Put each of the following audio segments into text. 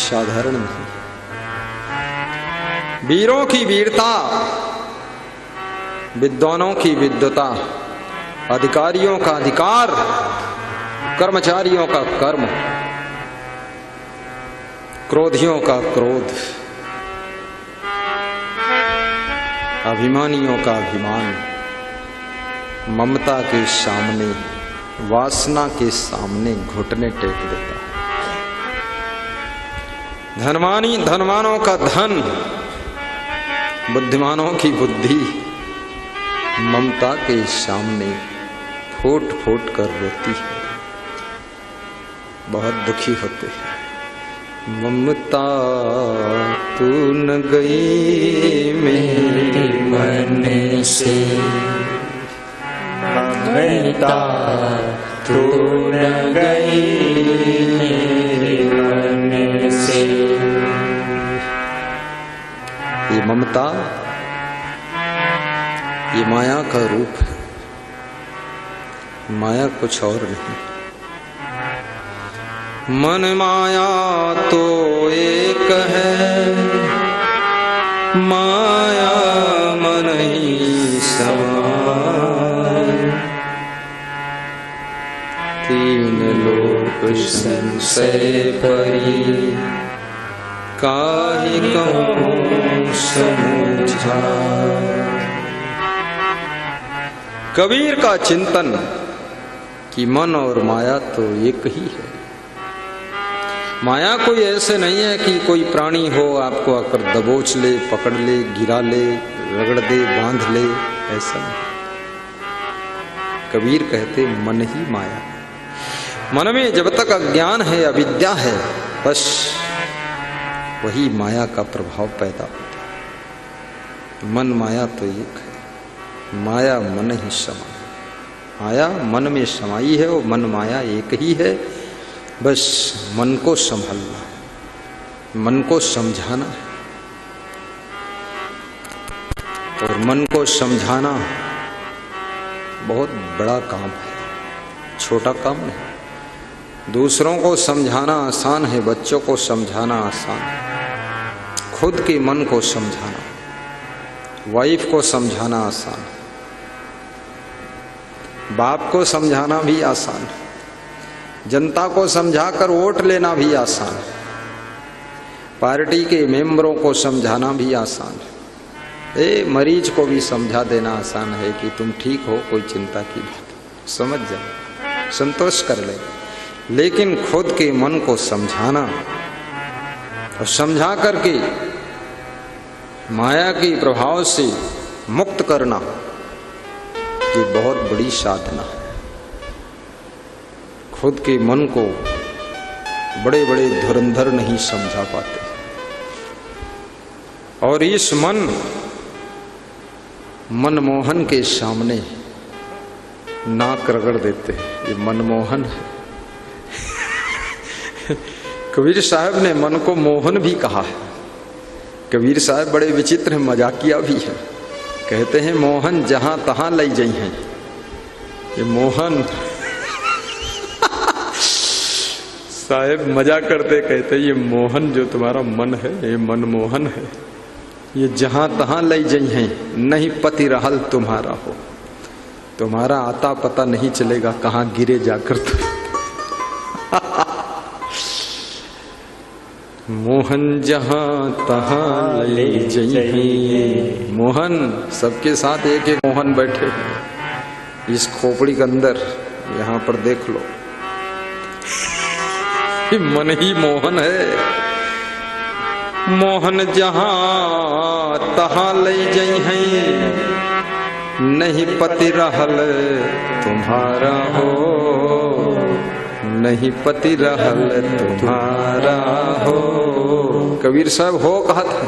साधारण नहीं। वीरों की वीरता, विद्वानों की विद्वता, अधिकारियों का अधिकार, कर्मचारियों का कर्म, क्रोधियों का क्रोध, अभिमानियों का अभिमान, ममता के सामने, वासना के सामने घुटने टेक देता है। धनवानों का धन, बुद्धिमानों की बुद्धि ममता के सामने फूट फूट कर रोती है, बहुत दुखी होते हैं। ममता तू न गई मेरे मन से, ममता तू न गई मेरे मन से। ये ममता, ये माया का रूप है, माया कुछ और नहीं। मन माया तो एक है, माया मन ही समान। तीन लोक संशय परी, काहे कहूं समझा। कबीर का चिंतन कि मन और माया तो एक ही है। माया कोई ऐसे नहीं है कि कोई प्राणी हो आपको आकर दबोच ले, पकड़ ले, गिरा ले, रगड़ दे, बांध ले, ऐसा नहीं। कबीर कहते मन ही माया। मन में जब तक अज्ञान है, अविद्या है, बस वही माया का प्रभाव पैदा होता है। मन माया तो एक है, माया मन ही समा। माया मन में समाई है, वो मन माया एक ही है। बस मन को संभालना, मन को समझाना है। और मन को समझाना बहुत बड़ा काम है, छोटा काम नहीं। दूसरों को समझाना आसान है, बच्चों को समझाना आसान है। खुद के मन को समझाना, वाइफ को समझाना आसान है, बाप को समझाना भी आसान है, जनता को समझाकर वोट लेना भी आसान है, पार्टी के मेंबरों को समझाना भी आसान है, मरीज को भी समझा देना आसान है कि तुम ठीक हो, कोई चिंता की बात, समझ जाओ, संतोष कर ले। लेकिन खुद के मन को समझाना और समझा करके माया के प्रभाव से मुक्त करना, ये बहुत बड़ी साधना है। खुद के मन को बड़े बड़े धुरंधर नहीं समझा पाते, और इस मनमोहन के सामने नाक रगड़ देते हैं। ये मनमोहन है। कबीर साहब ने मन को मोहन भी कहा है। कबीर साहब बड़े विचित्र मजाकिया भी है। कहते हैं मोहन जहां तहां ले जाई हैं। ये मोहन साहब मजा करते कहते ये मोहन जो तुम्हारा मन है, ये मनमोहन है, ये जहां तहां ले जाई हैं, नहीं पति रहल तुम्हारा हो, तुम्हारा आता पता नहीं चलेगा कहां गिरे जाकर तुम। मोहन जहां तहां ले जाई। मोहन सबके साथ एक एक मोहन बैठे हैं इस खोपड़ी के अंदर, यहां पर देख लो, मन ही मोहन है। मोहन जहां तहां ले जाई हैं, नहीं पति रहल तुम्हारा हो, नहीं पति रहल तुम्हारा हो। कबीर साहब हो कहा था,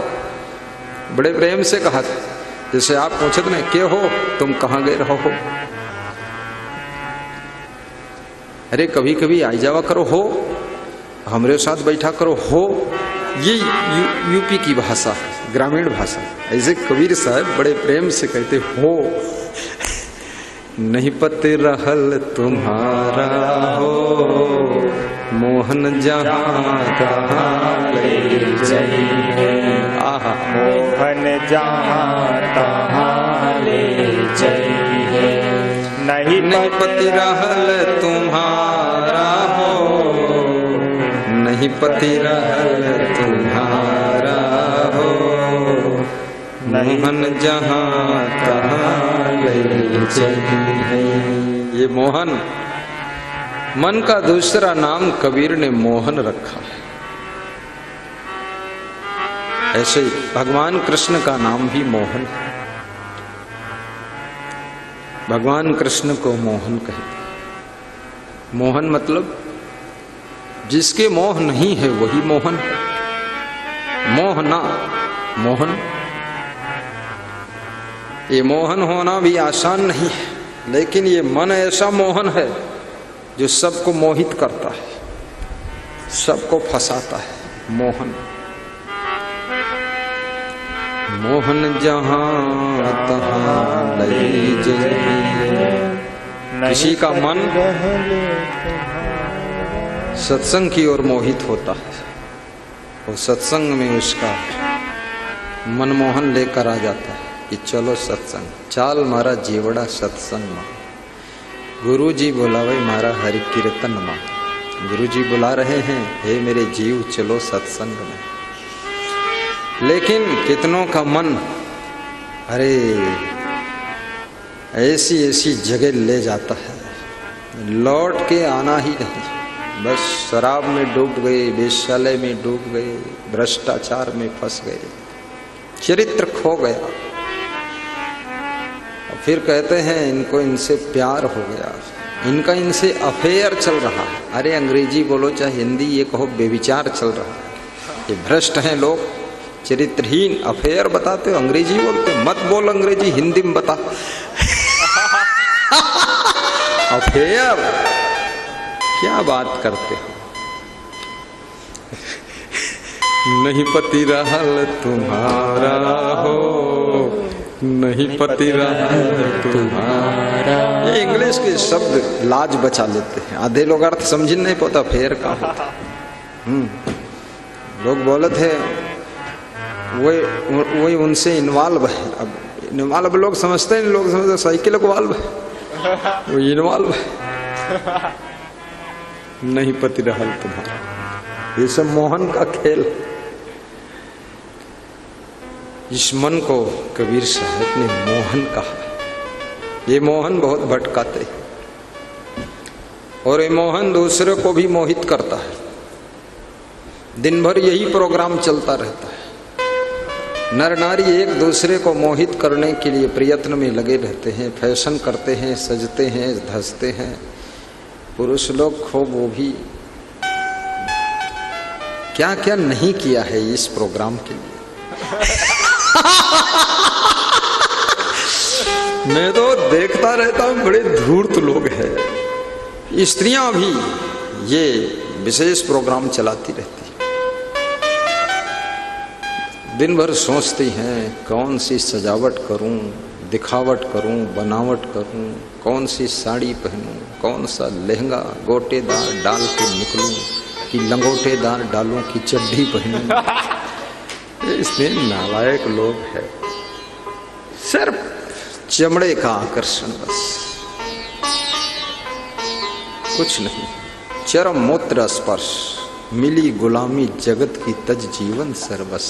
बड़े प्रेम से कहा था। जैसे आप पूछते ना, क्या हो तुम, कहाँ गए रहो हो। अरे कभी कभी आई जावा करो, हो हमरे साथ बैठा करो, हो। ये यूपी की भाषा है, ग्रामीण भाषा। ऐसे कबीर साहब बड़े प्रेम से कहते हो। नहीं पति रहल तुम्हारा हो, मोहन जहां तहां ले मोहन जहाँ तहाँ ले जाइए। नहीं पति रहल तुम्हारा हो, नहीं पति रहल तुम्हारा हो, मोहन जहाँ तहाँ ले जाइए। ये मोहन, मन का दूसरा नाम कबीर ने मोहन रखा है। ऐसे ही भगवान कृष्ण का नाम भी मोहन है। भगवान कृष्ण को मोहन कहते हैं। मोहन मतलब जिसके मोह नहीं है वही मोहन है। मोहना मोहन, ये मोहन होना भी आसान नहीं है, लेकिन ये मन ऐसा मोहन है जो सबको मोहित करता है, सबको फंसाता है। मोहन, मोहन जहाँ तहाँ ले जाइए। किसी का मन सत्संग की ओर मोहित होता है और सत्संग में उसका मनमोहन लेकर आ जाता है कि चलो सत्संग, चाल मारा जीवड़ा सत्संग में। गुरु जी बुलावे मारा हरि कीर्तन में। गुरु जी बुला रहे हैं, हे मेरे जीव चलो सत्संग में। लेकिन कितनों का मन अरे ऐसी ऐसी जगह ले जाता है, लौट के आना ही नहीं। बस शराब में डूब गए, वेश्यालय में डूब गए, भ्रष्टाचार में फंस गए, चरित्र खो गया। फिर कहते हैं इनको इनसे प्यार हो गया, इनका इनसे अफेयर चल रहा है। अरे अंग्रेजी बोलो चाहे हिंदी, ये कहो बेविचार चल रहा है। ये भ्रष्ट हैं लोग, चरित्रहीन। अफेयर बताते हो, अंग्रेजी बोलते हो। मत बोल अंग्रेजी, हिंदी में बता। अफेयर, क्या बात करते हो। नहीं पति रहल तुम्हारा हो, नहीं पति रहल तुम्हारा। ये इंग्लिश के शब्द लाज बचा लेते हैं। आधे लोग अर्थ समझ नहीं पाता फेर का होता। लोग बोले थे वही उनसे इन्वॉल्व है। अब इन्वॉल्व लोग समझते हैं, लोग समझते साइकिल को वाल्व है, वो इन्वॉल्व है। नहीं पति रहल तुम्हारा, ये सब मोहन का खेल। इस मन को कबीर साहब ने मोहन कहा। ये मोहन बहुत भटकाते और ये मोहन दूसरे को भी मोहित करता है। दिन भर यही प्रोग्राम चलता रहता है। नर नारी एक दूसरे को मोहित करने के लिए प्रयत्न में लगे रहते हैं, फैशन करते हैं, सजते हैं, धसते हैं। पुरुष लोग खूब वो भी क्या क्या नहीं किया है इस प्रोग्राम के लिए। मैं तो देखता रहता हूं, बड़े धूर्त लोग हैं। स्त्रियां भी ये विशेष प्रोग्राम चलाती रहती, दिन भर सोचती हैं कौन सी सजावट करूं, दिखावट करूं, बनावट करूं, कौन सी साड़ी पहनूं, कौन सा लहंगा गोटेदार डाल के निकलूं कि लंगोटेदार डालूं कि चड्ढी पहनूं। इसमें नालायक लोग हैं, सिर्फ चमड़े का आकर्षण, बस कुछ नहीं। चरम मूत्र स्पर्श, मिली गुलामी जगत की तज जीवन सर्वस।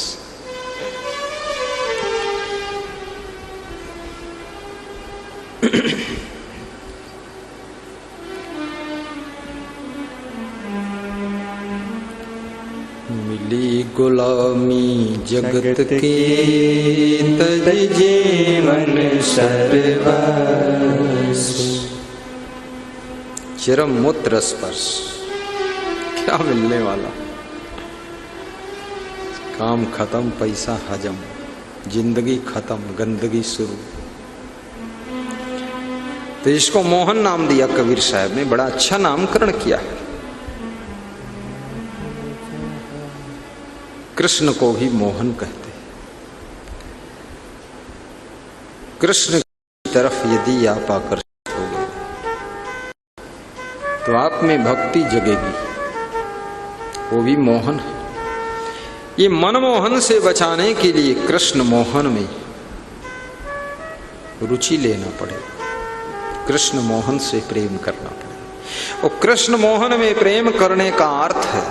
मिली गुलामी जगत की तज जीवन सर्वस। चरम मूत्र स्पर्श, क्या मिलने वाला। काम खत्म, पैसा हजम, जिंदगी खत्म, गंदगी शुरू। तो इसको मोहन नाम दिया कबीर साहब ने। बड़ा अच्छा नामकरण किया है। कृष्ण को भी मोहन कहते हैं। कृष्ण की तरफ यदि आप आकर्षित हो गए तो आप में भक्ति जगेगी, वो भी मोहन है। ये मनमोहन से बचाने के लिए कृष्ण मोहन में रुचि लेना पड़ेगा, कृष्ण मोहन से प्रेम करना पड़ेगा। और कृष्ण मोहन में प्रेम करने का अर्थ है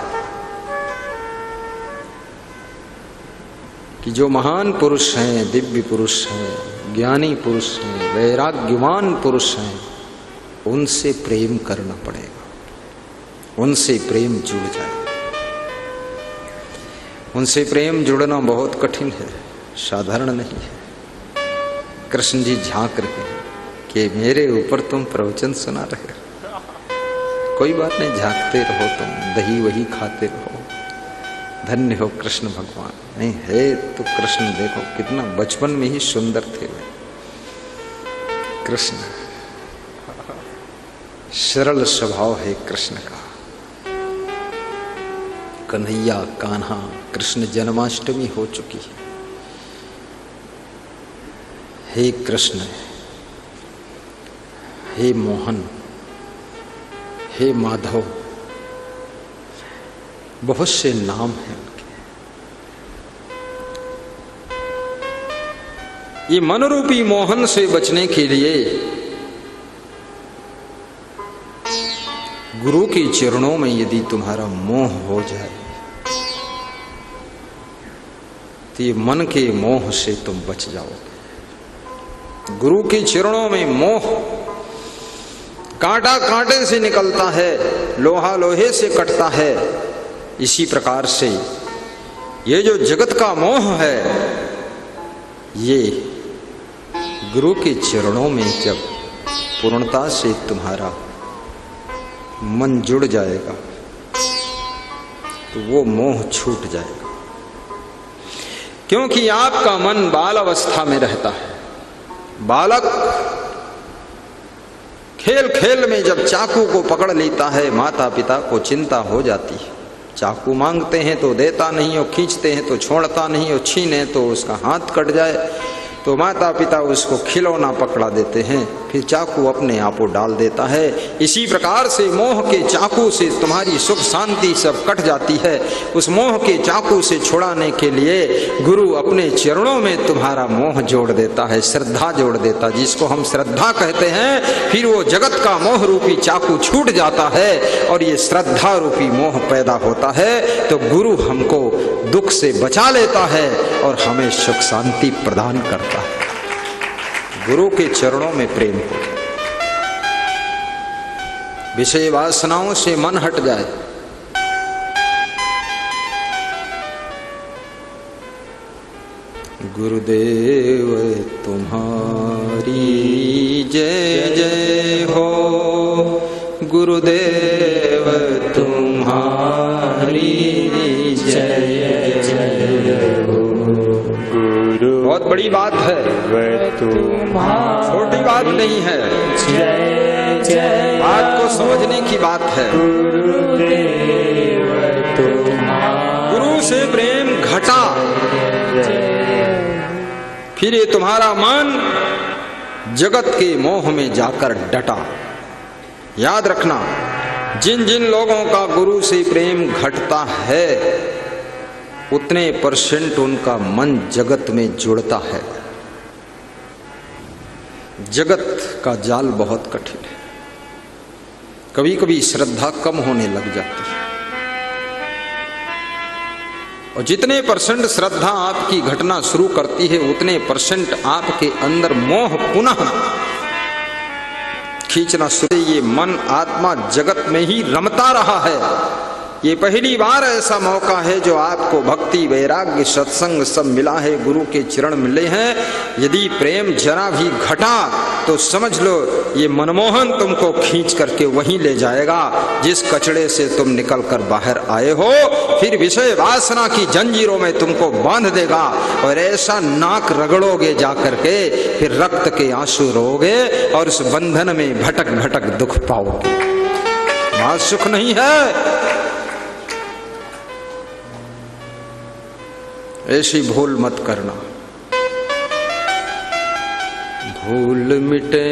कि जो महान पुरुष हैं, दिव्य पुरुष हैं, ज्ञानी पुरुष हैं, वैराग्यवान पुरुष हैं, उनसे प्रेम करना पड़ेगा, उनसे प्रेम जुड़ जाए। उनसे प्रेम जुड़ना बहुत कठिन है, साधारण नहीं है। कृष्ण जी झांक रहे हैं कि मेरे ऊपर तुम प्रवचन सुना रहे हो, कोई बात नहीं, झांकते रहो, तुम दही वही खाते रहो, धन्य हो कृष्ण भगवान। नहीं है तो कृष्ण देखो कितना बचपन में ही सुंदर थे वे कृष्ण, सरल स्वभाव है कृष्ण का। कन्हैया कान्हा, कृष्ण जन्माष्टमी हो चुकी है। हे कृष्ण, हे मोहन, हे माधव, बहुत से नाम हैं उनके। ये मनरूपी मोहन से बचने के लिए गुरु के चरणों में यदि तुम्हारा मोह हो जाए तो ये मन के मोह से तुम बच जाओगे। गुरु के चरणों में मोह कांटा कांटे से निकलता है, लोहा लोहे से कटता है। इसी प्रकार से ये जो जगत का मोह है, ये गुरु के चरणों में जब पूर्णता से तुम्हारा मन जुड़ जाएगा तो वो मोह छूट जाएगा। क्योंकि आपका मन बाल अवस्था में रहता है। बालक खेल खेल में जब चाकू को पकड़ लेता है, माता पिता को चिंता हो जाती है। चाकू मांगते हैं तो देता नहीं, और खींचते हैं तो छोड़ता नहीं, और छीने तो उसका हाथ कट जाए तो माता पिता उसको खिलौना पकड़ा देते हैं, फिर चाकू अपने आप को डाल देता है। इसी प्रकार से मोह के चाकू से तुम्हारी सुख शांति सब कट जाती है। उस मोह के चाकू से छुड़ाने के लिए गुरु अपने चरणों में तुम्हारा मोह जोड़ देता है, श्रद्धा जोड़ देता है, जिसको हम श्रद्धा कहते हैं। फिर वो जगत का मोह रूपी चाकू छूट जाता है और ये श्रद्धा रूपी मोह पैदा होता है। तो गुरु हमको दुख से बचा लेता है और हमें सुख शांति प्रदान करता है। गुरु के चरणों में प्रेम हो, विषय वासनाओं से मन हट जाए, गुरुदेव तुम्हारी जय जय हो, गुरुदेव तुम्हारी जय जय हो। बहुत बड़ी बात है, छोटी बात नहीं है, बात को समझने की बात है। गुरु से प्रेम घटा, फिर ये तुम्हारा मन जगत के मोह में जाकर डटा। याद रखना, जिन जिन लोगों का गुरु से प्रेम घटता है उतने % उनका मन जगत में जुड़ता है। जगत का जाल बहुत कठिन है, कभी कभी श्रद्धा कम होने लग जाती है, और जितने % श्रद्धा आपकी घटना शुरू करती है उतने % आपके अंदर मोह पुनः खींचना शुरू। ये मन आत्मा जगत में ही रमता रहा है। ये पहली बार ऐसा मौका है जो आपको भक्ति वैराग्य सत्संग सब मिला है, गुरु के चरण मिले हैं। यदि प्रेम जरा भी घटा तो समझ लो ये मनमोहन तुमको खींच करके वहीं ले जाएगा जिस कचड़े से तुम निकल कर बाहर आए हो। फिर विषय वासना की जंजीरों में तुमको बांध देगा और ऐसा नाक रगड़ोगे जाकर के, फिर रक्त के आंसू रोगे और उस बंधन में भटक भटक दुख पाओगे। वहां सुख नहीं है। ऐसी भूल मत करना। भूल मिटे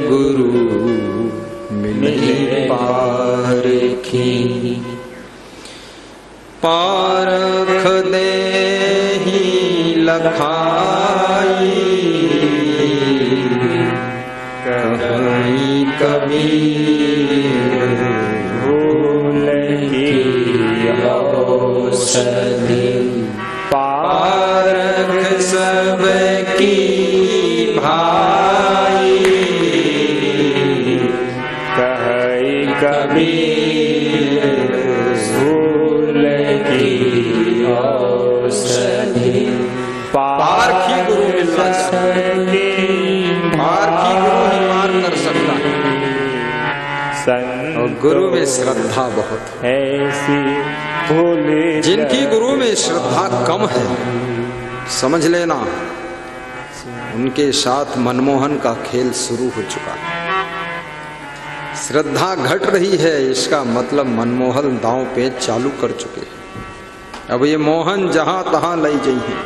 गुरु मिले पार की, पार लिख देहि लखाई, कहीं कबीर भूल की औषधि, पारख सबकी भाई, कहीं कबीर भूल की औषधि, पारखी गुरु मिलना चाहिए। पारखी गुरु ही पार कर सकता है, और गुरु में श्रद्धा बहुत है। ऐसी भूले जिनकी गुरु में श्रद्धा कम है, समझ लेना उनके साथ मनमोहन का खेल शुरू हो चुका है। श्रद्धा घट रही है, इसका मतलब मनमोहन दांव पेच चालू कर चुके हैं। अब ये मोहन जहां तहां ले जाइए,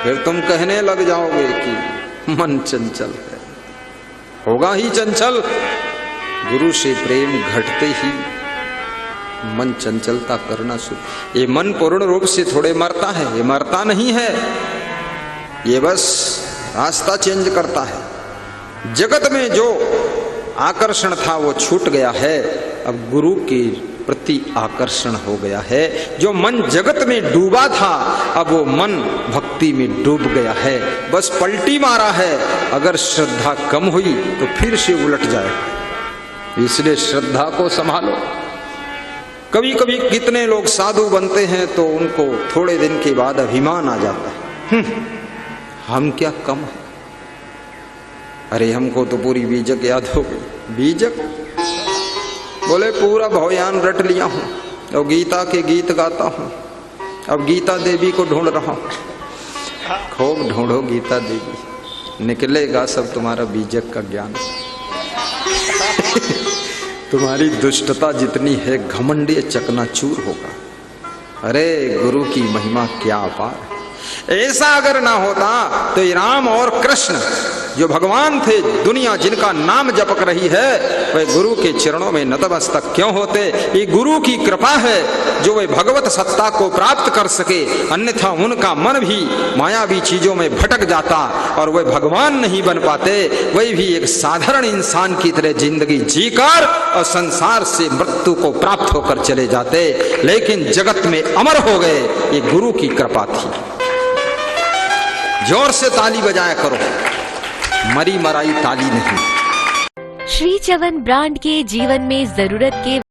फिर तुम कहने लग जाओगे कि मन चंचल है। होगा ही चंचल, गुरु से प्रेम घटते ही मन चंचलता करना शुरू। ये मन पूर्ण रूप से थोड़े मरता है, ये मरता नहीं है, ये बस रास्ता चेंज करता है। जगत में जो आकर्षण था वो छूट गया है, अब गुरु के प्रति आकर्षण हो गया है। जो मन जगत में डूबा था, अब वो मन भक्ति में डूब गया है, बस पलटी मारा है। अगर श्रद्धा कम हुई तो फिर से उलट जाएगा, इसलिए श्रद्धा को संभालो। कभी कभी कितने लोग साधु बनते हैं तो उनको थोड़े दिन के बाद अभिमान आ जाता है, हम क्या कम है। अरे हमको तो पूरी बीजक याद हो गई। बीजक बोले पूरा भवयान रट लिया हूं और गीता के गीत गाता हूं, अब गीता देवी को ढूंढ रहा हूं। खूब ढूंढो गीता देवी, निकलेगा सब तुम्हारा बीजक का ज्ञान। तुम्हारी दुष्टता जितनी है, घमंडी चकनाचूर होगा। अरे गुरु की महिमा क्या अपार है। ऐसा अगर ना होता तो राम और कृष्ण जो भगवान थे, दुनिया जिनका नाम जपक रही है, वे गुरु के चरणों में नतमस्तक क्यों होते। ये गुरु की कृपा है जो वे भगवत सत्ता को प्राप्त कर सके, अन्यथा उनका मन भी मायावी चीजों में भटक जाता और वे भगवान नहीं बन पाते। वे भी एक साधारण इंसान की तरह जिंदगी जीकर और संसार से मृत्यु को प्राप्त होकर चले जाते, लेकिन जगत में अमर हो गए। ये गुरु की कृपा थी। जोर से ताली बजाया करो, मरी मराई ताली नहीं। श्री चवन ब्रांड के जीवन में जरूरत के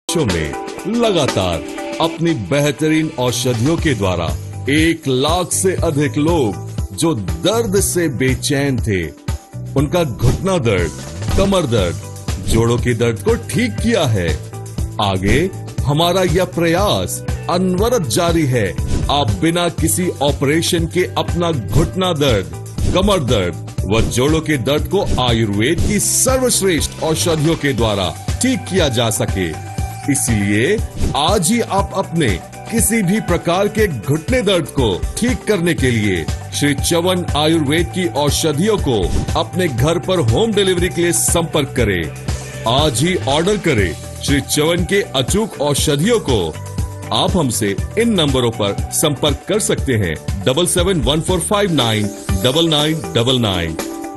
में लगातार अपनी बेहतरीन औषधियों के द्वारा 1 लाख से अधिक लोग जो दर्द से बेचैन थे, उनका घुटना दर्द, कमर दर्द, जोड़ों के दर्द को ठीक किया है। आगे हमारा यह प्रयास अनवरत जारी है। आप बिना किसी ऑपरेशन के अपना घुटना दर्द, कमर दर्द व जोड़ों के दर्द को आयुर्वेद की सर्वश्रेष्ठ औषधियों के द्वारा ठीक किया जा सके। इसलिए आज ही आप अपने किसी भी प्रकार के घुटने दर्द को ठीक करने के लिए श्री चवन आयुर्वेद की औषधियों को अपने घर पर होम डिलीवरी के लिए संपर्क करें। आज ही ऑर्डर करें श्री चवन के अचूक औषधियों को। आप हमसे इन नंबरों पर संपर्क कर सकते हैं 771459 9999,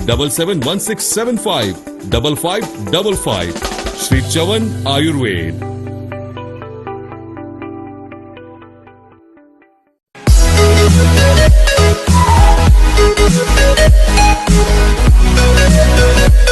771675 5555। श्री चवन आयुर्वेद।